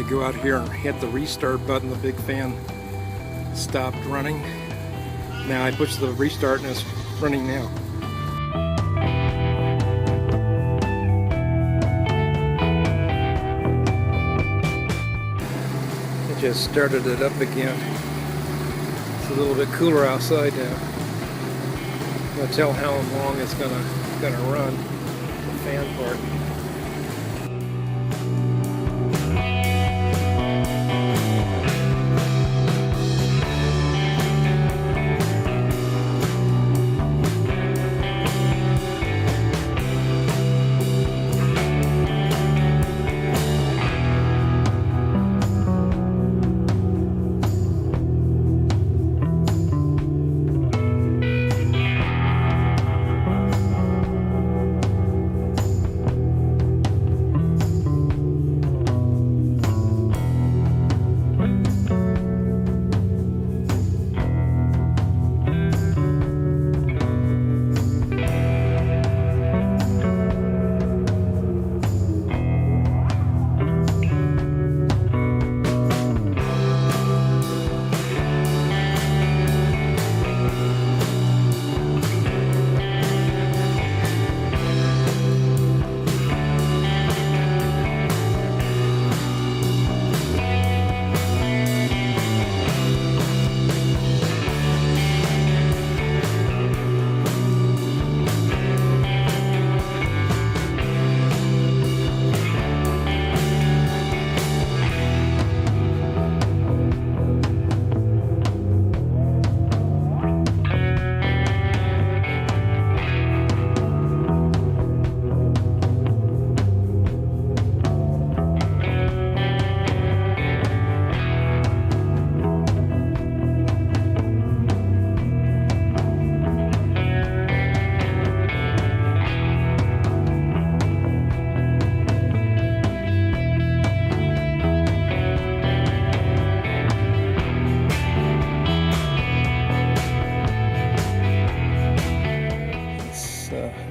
go out here and hit the restart button, the big fan stopped running. Now I push the restart and it's running now. I just started it up again. It's a little bit cooler outside now. I'm going to tell how long it's gonna run, the fan part.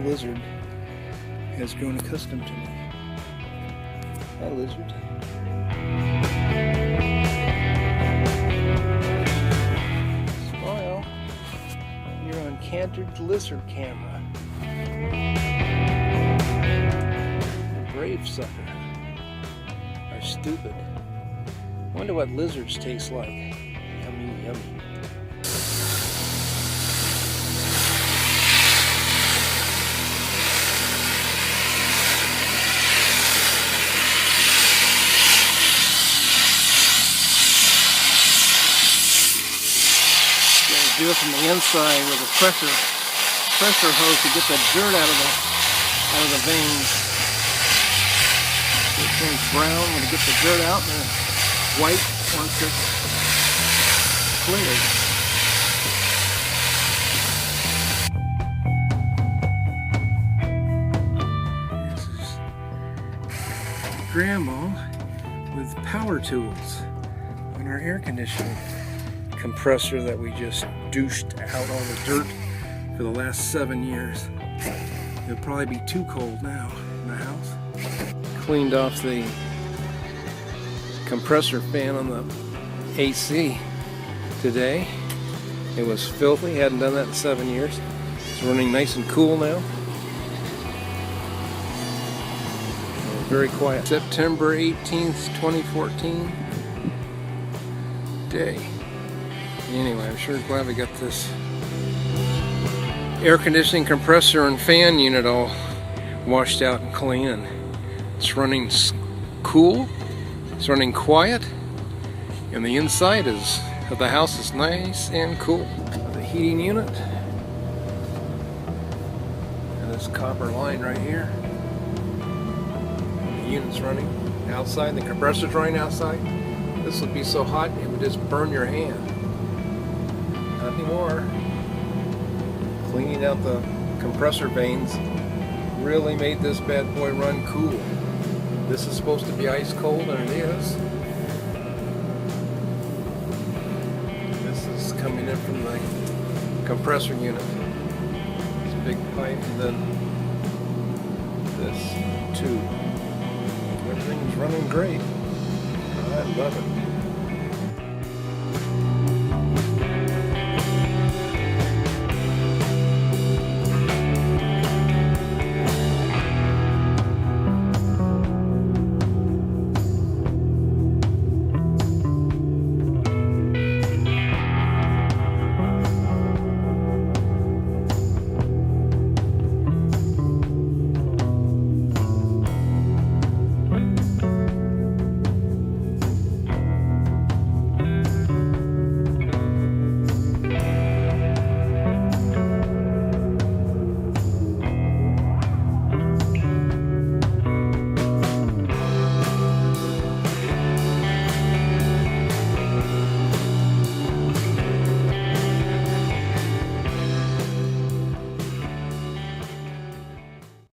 Lizard has grown accustomed to me. Hi, lizard. Smile. You're on Cantered Lizard camera. A brave sucker. Or stupid. Wonder what lizards taste like. Yummy, yummy. Do it from the inside with a pressure hose to get the dirt out of the veins. So it turns brown when it gets the dirt out, and white once it's cleared. This is Grandma with power tools on our air conditioning compressor that we just douched out all the dirt for the last 7 years. It'll probably be too cold now in the house. Cleaned off the compressor fan on the AC today. It was filthy, hadn't done that in 7 years. It's running nice and cool now. Very quiet. September 18th, 2014 day. Anyway, I'm sure glad we got this air conditioning compressor and fan unit all washed out and clean, and it's running cool, it's running quiet, and the inside of the house is nice and cool. The heating unit and this copper line right here. The unit's running outside, the compressor's running outside. This would be so hot it would just burn your hand. Not anymore. Cleaning out the compressor vanes really made this bad boy run cool. This is supposed to be ice cold, and it is. This is coming in from the compressor unit. This big pipe, and then this tube. Everything's running great. I love it.